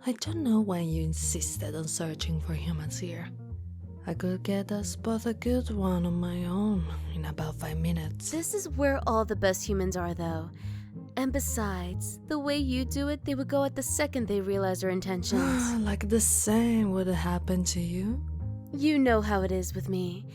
I don't know why you insisted on searching for humans here. I could get us both a good one on my own in about 5 minutes. This is where all the best humans are, though. And besides, the way you do it, they would go at the second they realize our intentions. Like the same would happen to you? You know how it is with me.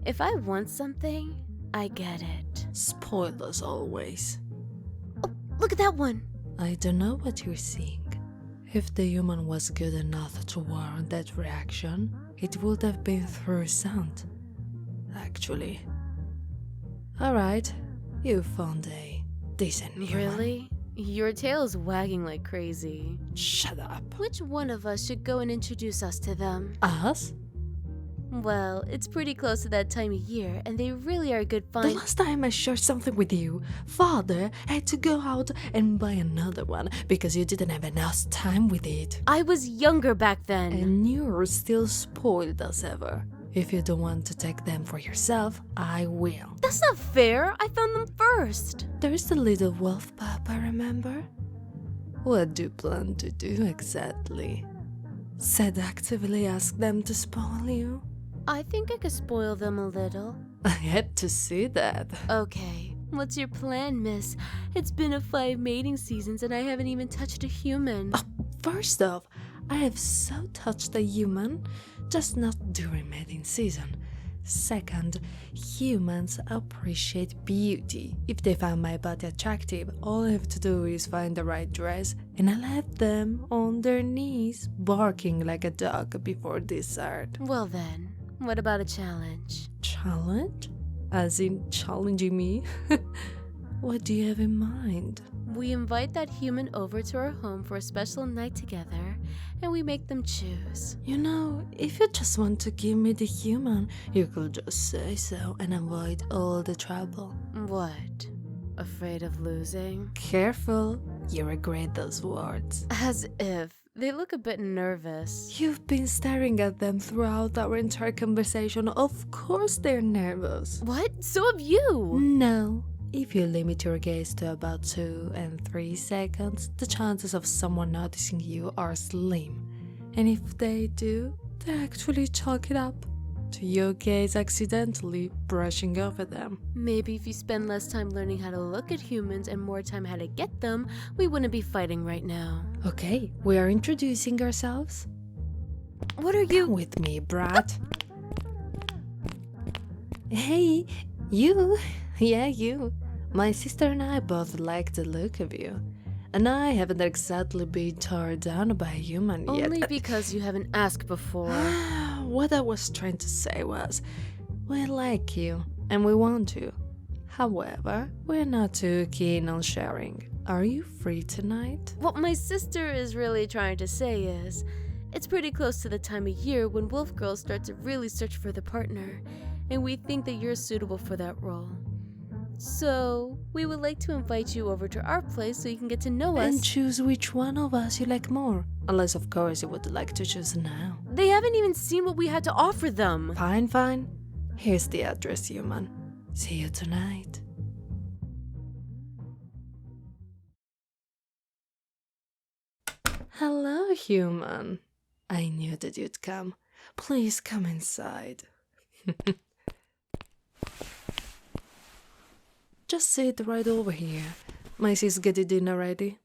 If I want something, I get it. Spoiled as always. Oh, look at that one! I don't know what you're seeing. If the human was good enough to warrant that reaction, it would have been through sound. Actually. Alright, you found a decent human. Really? Your tail's wagging like crazy. Shut up. Which one of us should go and introduce us to them? Us? Well, it's pretty close to that time of year, and they really are a good find. The last time I shared something with you, Father had to go out and buy another one because you didn't have enough time with it. I was younger back then. And you're still spoiled as ever. If you don't want to take them for yourself, I will. That's not fair. I found them first. There's the little wolf pup, I remember. What do you plan to do exactly? Seductively ask them to spoil you? I think I could spoil them a little. I had to see that. Okay, what's your plan, miss? It's been 5 mating seasons and I haven't even touched a human. First off, I have so touched a human, just not during mating season. Second, humans appreciate beauty. If they find my body attractive, all I have to do is find the right dress and I'll have them on their knees, barking like a dog before dessert. Well then, what about a challenge? Challenge? As in challenging me? What do you have in mind? We invite that human over to our home for a special night together, and we make them choose. You know, if you just want to give me the human, you could just say so and avoid all the trouble. What? Afraid of losing? Careful, you regret those words. As if. They look a bit nervous. You've been staring at them throughout our entire conversation. Of course they're nervous. What? So have you! No. If you limit your gaze to about 2 and 3 seconds, the chances of someone noticing you are slim. And if they do, they actually chalk it up to your gaze accidentally brushing over them. Maybe if you spend less time learning how to look at humans and more time how to get them, we wouldn't be fighting right now. Okay, we are introducing ourselves. What are you? Come with me, Brat. Hey, you. Yeah, you. My sister and I both like the look of you. And I haven't exactly been torn down by a human yet. Only because you haven't asked before. What I was trying to say was, we like you, and we want to. However, we're not too keen on sharing. Are you free tonight? What my sister is really trying to say is, it's pretty close to the time of year when wolf girls start to really search for the partner, and we think that you're suitable for that role. So, we would like to invite you over to our place so you can get to know us. And choose which one of us you like more. Unless, of course, you would like to choose now. They haven't even seen what we had to offer them. Fine, fine. Here's the address, human. See you tonight. Hello, human. I knew that you'd come. Please come inside. Just sit right over here. My sis get the dinner ready.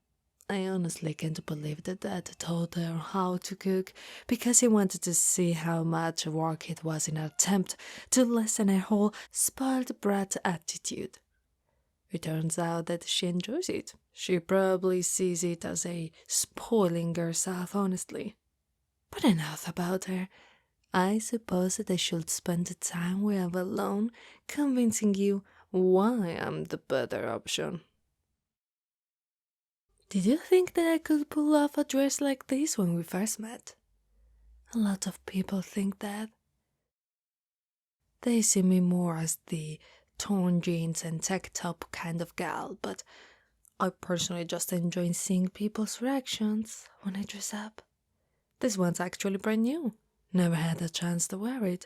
I honestly can't believe that Dad told her how to cook because he wanted to see how much work it was in an attempt to lessen her whole spoiled brat attitude. It turns out that she enjoys it. She probably sees it as a spoiling herself, honestly. But enough about her. I suppose that I should spend the time we have alone convincing you why I'm the better option. Did you think that I could pull off a dress like this when we first met? A lot of people think that. They see me more as the torn jeans and tech top kind of gal, but I personally just enjoy seeing people's reactions when I dress up. This one's actually brand new. Never had a chance to wear it.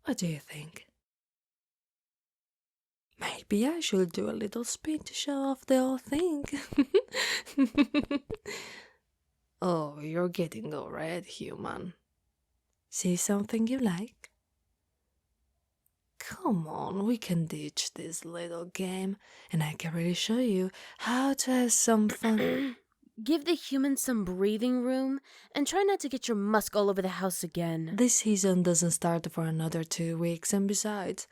What do you think? Maybe I should do a little spin to show off the whole thing. Oh, you're getting all red, human. See something you like? Come on, we can ditch this little game, and I can really show you how to have some fun. Give the humans some breathing room and try not to get your musk all over the house again. This season doesn't start for another 2 weeks, and besides,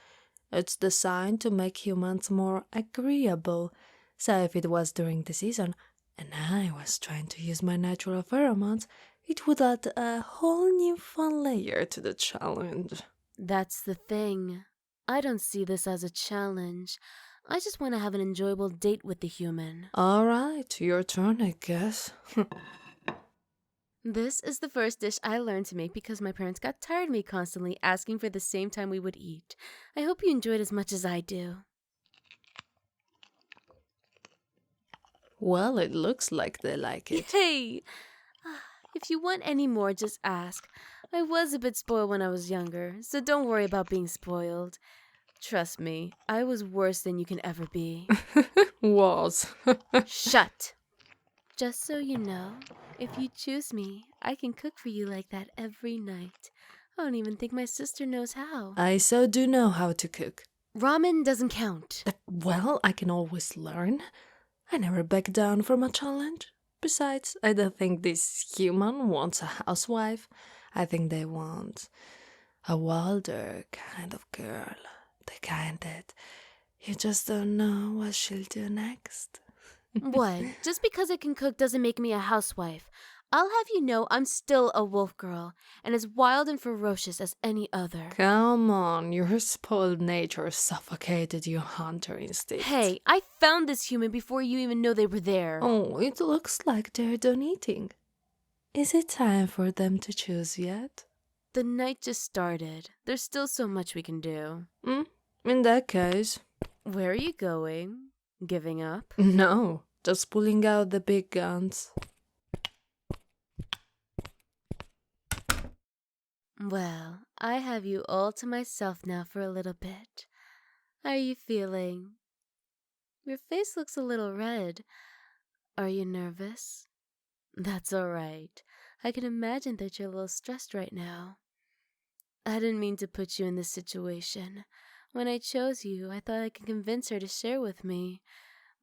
it's designed to make humans more agreeable. So if it was during the season, and I was trying to use my natural pheromones, it would add a whole new fun layer to the challenge. That's the thing. I don't see this as a challenge. I just want to have an enjoyable date with the human. Alright, your turn, I guess. This is the first dish I learned to make because my parents got tired of me constantly asking for the same time we would eat. I hope you enjoyed as much as I do. Well, it looks like they like it. Yay! If you want any more, just ask. I was a bit spoiled when I was younger, so don't worry about being spoiled. Trust me, I was worse than you can ever be. Was. Shut! Just so you know, if you choose me, I can cook for you like that every night. I don't even think my sister knows how. I so do know how to cook. Ramen doesn't count. Well, I can always learn. I never back down from a challenge. Besides, I don't think this human wants a housewife. I think they want a wilder kind of girl. The kind that you just don't know what she'll do next. What? Just because I can cook doesn't make me a housewife. I'll have you know I'm still a wolf girl, and as wild and ferocious as any other. Come on, your spoiled nature suffocated your hunter instinct. Hey, I found this human before you even know they were there. Oh, it looks like they're done eating. Is it time for them to choose yet? The night just started. There's still so much we can do. In that case... Where are you going? Giving up? No, just pulling out the big guns. Well, I have you all to myself now for a little bit. How are you feeling? Your face looks a little red. Are you nervous? That's all right. I can imagine that you're a little stressed right now. I didn't mean to put you in this situation. When I chose you, I thought I could convince her to share with me.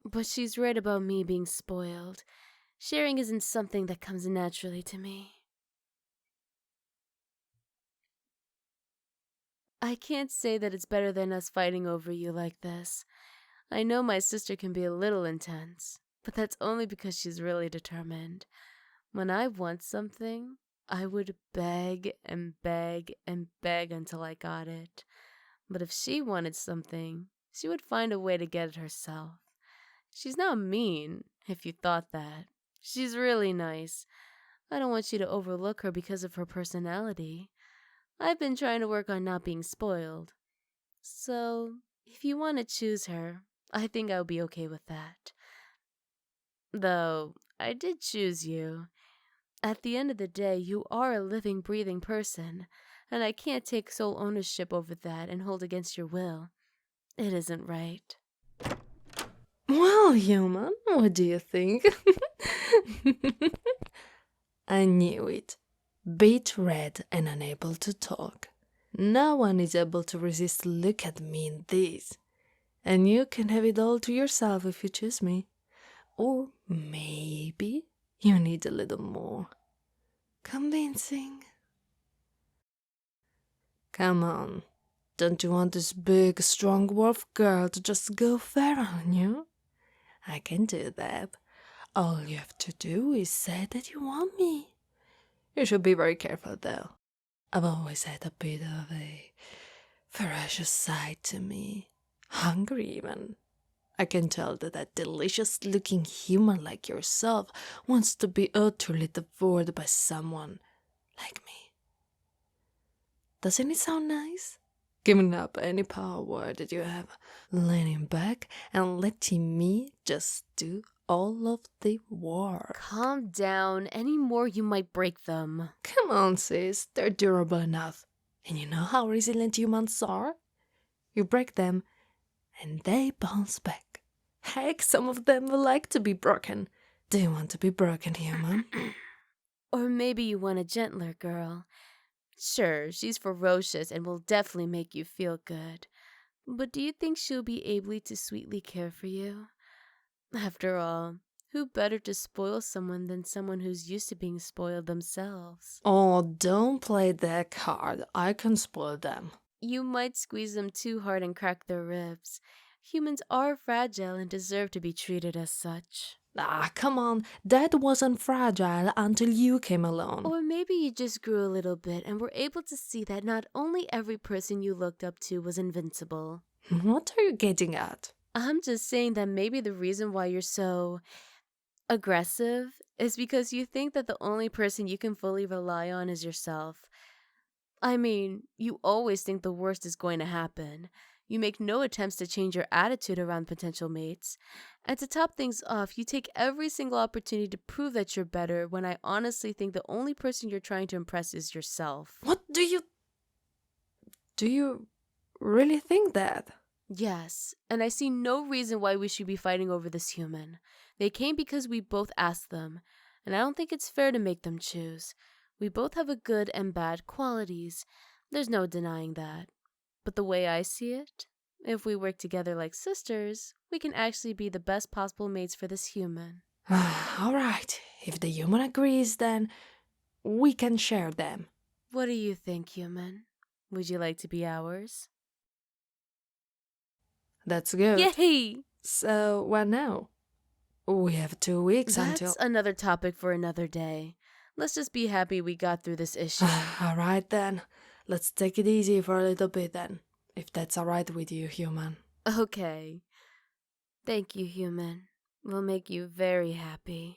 But she's right about me being spoiled. Sharing isn't something that comes naturally to me. I can't say that it's better than us fighting over you like this. I know my sister can be a little intense, but that's only because she's really determined. When I want something, I would beg and beg and beg until I got it. But if she wanted something, she would find a way to get it herself. She's not mean, if you thought that. She's really nice. I don't want you to overlook her because of her personality. I've been trying to work on not being spoiled. So, if you want to choose her, I think I'll be okay with that. Though, I did choose you. At the end of the day, you are a living, breathing person, and I can't take sole ownership over that and hold against your will. It isn't right. Well, human, what do you think? I knew it. Beat red and unable to talk. No one is able to resist look at me in this. And you can have it all to yourself if you choose me. Or maybe you need a little more convincing. Come on. Don't you want this big, strong wolf girl to just go fair on you? I can do that. All you have to do is say that you want me. You should be very careful, though. I've always had a bit of a ferocious side to me. Hungry, even. I can tell that a delicious-looking human like yourself wants to be utterly devoured by someone like me. Doesn't it sound nice? Giving up any power that you have, leaning back and letting me just do all of the work. Calm down. Any more, you might break them. Come on, sis. They're durable enough. And you know how resilient humans are? You break them, and they bounce back. Heck, some of them will like to be broken. Do you want to be broken, human? Or maybe you want a gentler girl. Sure, she's ferocious and will definitely make you feel good. But do you think she'll be able to sweetly care for you? After all, who better to spoil someone than someone who's used to being spoiled themselves? Oh, don't play that card. I can spoil them. You might squeeze them too hard and crack their ribs. Humans are fragile and deserve to be treated as such. Ah, come on. That wasn't fragile until you came along. Or maybe you just grew a little bit and were able to see that not only every person you looked up to was invincible. What are you getting at? I'm just saying that maybe the reason why you're so aggressive is because you think that the only person you can fully rely on is yourself. I mean, you always think the worst is going to happen. You make no attempts to change your attitude around potential mates. And to top things off, you take every single opportunity to prove that you're better when I honestly think the only person you're trying to impress is yourself. What do you... Do you really think that? Yes, and I see no reason why we should be fighting over this human. They came because we both asked them, and I don't think it's fair to make them choose. We both have a good and bad qualities. There's no denying that. But the way I see it, if we work together like sisters, we can actually be the best possible mates for this human. All right. If the human agrees, then we can share them. What do you think, human? Would you like to be ours? That's good. Yay! So, what now? We have 2 weeks That's until... another topic for another day. Let's just be happy we got through this issue. All right, then. Let's take it easy for a little bit, then. If that's all right with you, human. Okay. Thank you, human. We'll make you very happy.